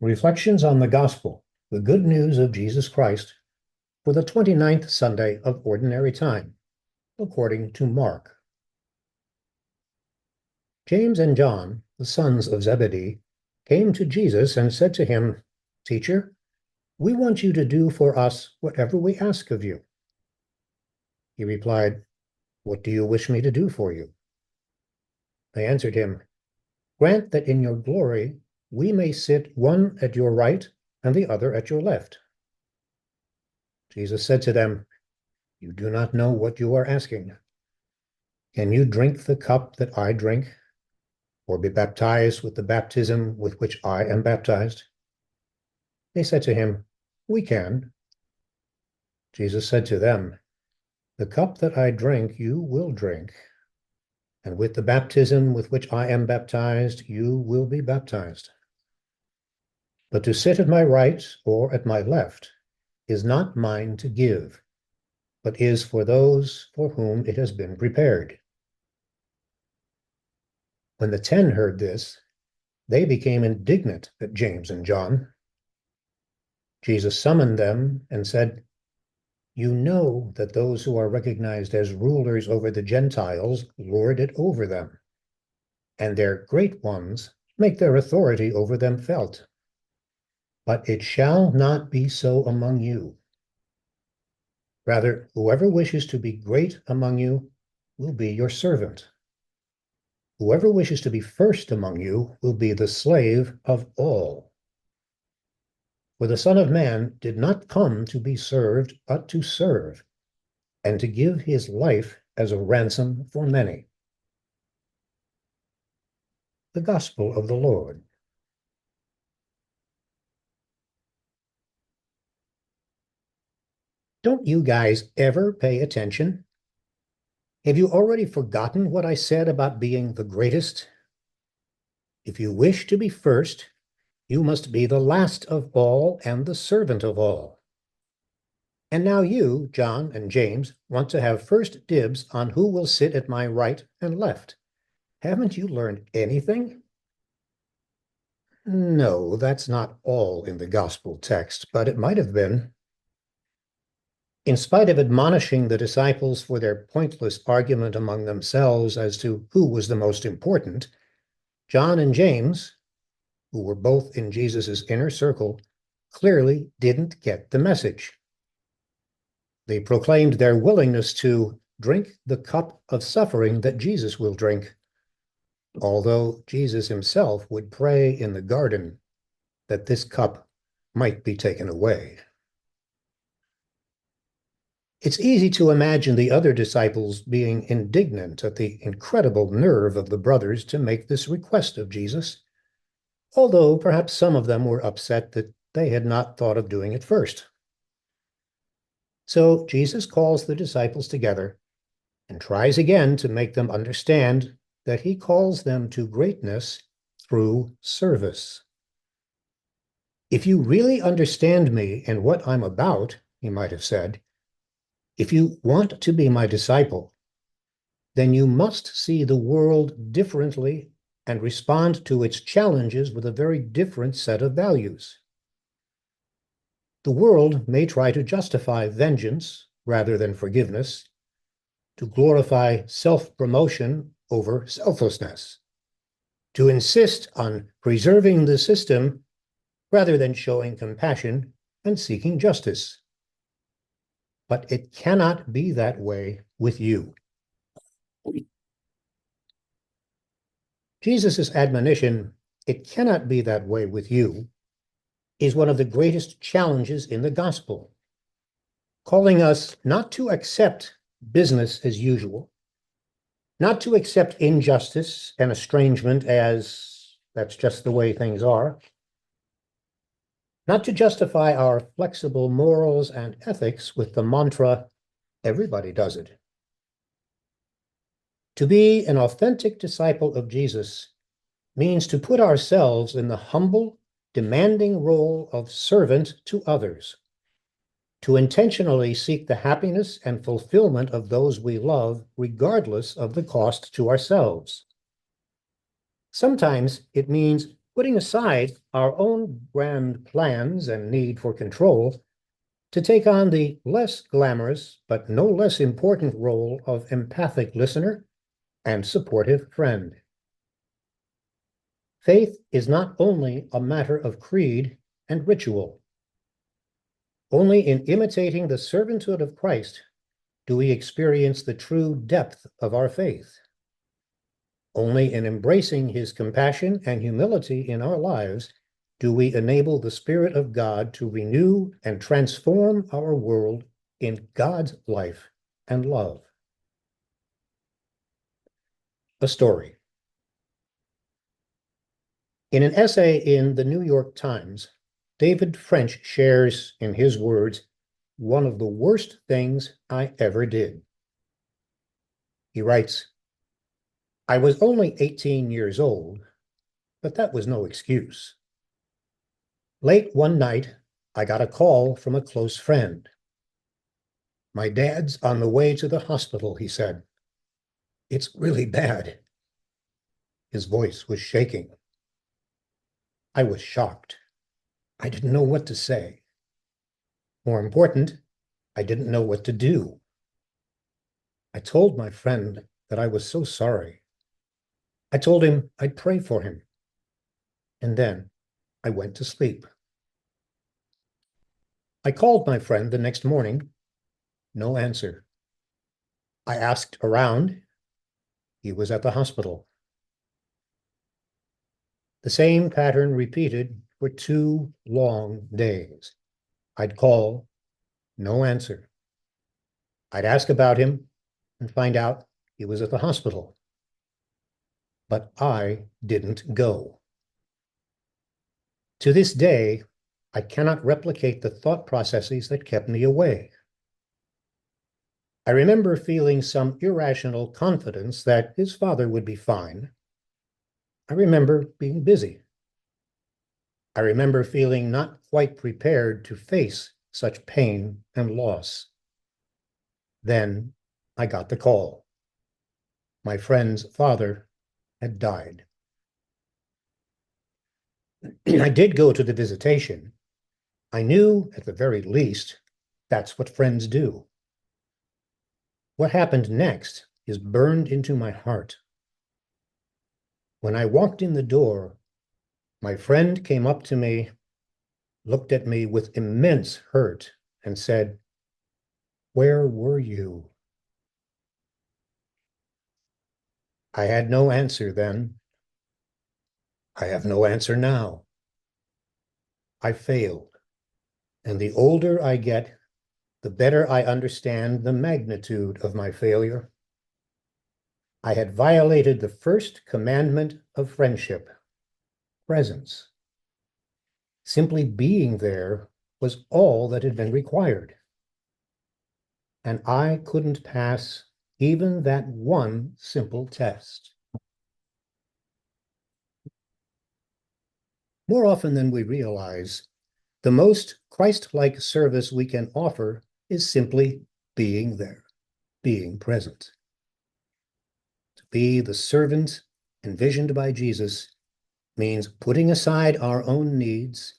Reflections on the Gospel, the Good News of Jesus Christ, for the 29th Sunday of Ordinary Time, according to Mark. James and John, the sons of Zebedee, came to Jesus and said to him, "Teacher, we want you to do for us whatever we ask of you." He replied, "What do you wish me to do for you?" They answered him, "Grant that in your glory we may sit one at your right and the other at your left." Jesus said to them, "You do not know what you are asking. Can you drink the cup that I drink, or be baptized with the baptism with which I am baptized?" They said to him, "We can." Jesus said to them, "The cup that I drink you will drink, and with the baptism with which I am baptized you will be baptized. But to sit at my right or at my left is not mine to give, but is for those for whom it has been prepared." When the 10 heard this, they became indignant at James and John. Jesus summoned them and said, "You know that those who are recognized as rulers over the Gentiles lord it over them, and their great ones make their authority over them felt. But it shall not be so among you. Rather, whoever wishes to be great among you will be your servant. Whoever wishes to be first among you will be the slave of all. For the Son of Man did not come to be served, but to serve, and to give his life as a ransom for many." The Gospel of the Lord. Don't you guys ever pay attention? Have you already forgotten what I said about being the greatest? If you wish to be first, you must be the last of all and the servant of all. And now you, John and James, want to have first dibs on who will sit at my right and left. Haven't you learned anything? No, that's not all in the gospel text, but it might have been. In spite of admonishing the disciples for their pointless argument among themselves as to who was the most important, John and James, who were both in Jesus' inner circle, clearly didn't get the message. They proclaimed their willingness to drink the cup of suffering that Jesus will drink, although Jesus himself would pray in the garden that this cup might be taken away. It's easy to imagine the other disciples being indignant at the incredible nerve of the brothers to make this request of Jesus, although perhaps some of them were upset that they had not thought of doing it first. So Jesus calls the disciples together and tries again to make them understand that he calls them to greatness through service. "If you really understand me and what I'm about," he might have said, "if you want to be my disciple, then you must see the world differently and respond to its challenges with a very different set of values. The world may try to justify vengeance rather than forgiveness, to glorify self-promotion over selflessness, to insist on preserving the system rather than showing compassion and seeking justice. But it cannot be that way with you." Jesus' admonition, "It cannot be that way with you," is one of the greatest challenges in the gospel, calling us not to accept business as usual, not to accept injustice and estrangement as that's just the way things are, not to justify our flexible morals and ethics with the mantra, "Everybody does it." To be an authentic disciple of Jesus means to put ourselves in the humble, demanding role of servant to others, to intentionally seek the happiness and fulfillment of those we love, regardless of the cost to ourselves. Sometimes it means putting aside our own grand plans and need for control to take on the less glamorous but no less important role of empathic listener and supportive friend. Faith is not only a matter of creed and ritual. Only in imitating the servanthood of Christ do we experience the true depth of our faith. Only in embracing his compassion and humility in our lives do we enable the Spirit of God to renew and transform our world in God's life and love. A story. In an essay in the New York Times, David French shares, in his words, one of the worst things I ever did. He writes, "I was only 18 years old, but that was no excuse. Late one night, I got a call from a close friend. 'My dad's on the way to the hospital,' he said. 'It's really bad.' His voice was shaking. I was shocked. I didn't know what to say. More important, I didn't know what to do. I told my friend that I was so sorry. I told him I'd pray for him. And then I went to sleep. I called my friend the next morning. No answer. I asked around. He was at the hospital. The same pattern repeated for 2 long days. I'd call, no answer. I'd ask about him and find out he was at the hospital. But I didn't go. To this day, I cannot replicate the thought processes that kept me away. I remember feeling some irrational confidence that his father would be fine. I remember being busy. I remember feeling not quite prepared to face such pain and loss. Then I got the call. My friend's father had died. I did go to the visitation. I knew, at the very least, that's what friends do. What happened next is burned into my heart. When I walked in the door, my friend came up to me, looked at me with immense hurt, and said, "Where were you?" I had no answer then. I have no answer now. I failed, and the older I get, the better I understand the magnitude of my failure. I had violated the first commandment of friendship, presence. Simply being there was all that had been required. And I couldn't pass even that one simple test. More often than we realize, the most Christ-like service we can offer is simply being there, being present. To be the servant envisioned by Jesus means putting aside our own needs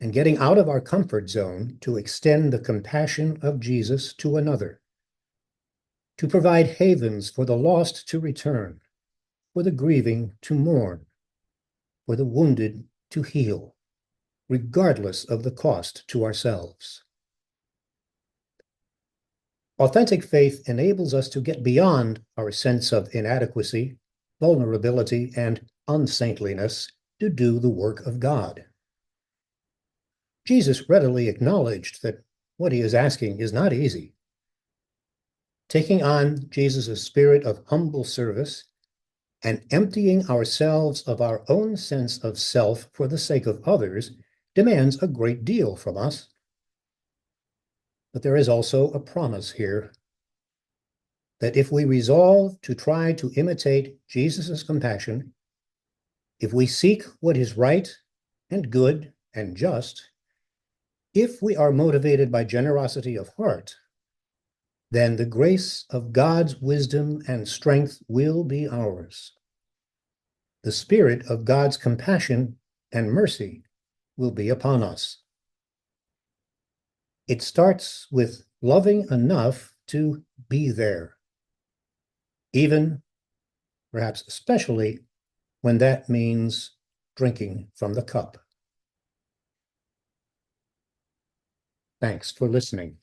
and getting out of our comfort zone to extend the compassion of Jesus to another, to provide havens for the lost to return, for the grieving to mourn, for the wounded to heal, regardless of the cost to ourselves. Authentic faith enables us to get beyond our sense of inadequacy, vulnerability, and unsaintliness to do the work of God. Jesus readily acknowledged that what he is asking is not easy. Taking on Jesus' spirit of humble service and emptying ourselves of our own sense of self for the sake of others demands a great deal from us. But there is also a promise here that if we resolve to try to imitate Jesus' compassion, if we seek what is right and good and just, if we are motivated by generosity of heart, then the grace of God's wisdom and strength will be ours. The spirit of God's compassion and mercy will be upon us. It starts with loving enough to be there, even, perhaps especially, when that means drinking from the cup. Thanks for listening.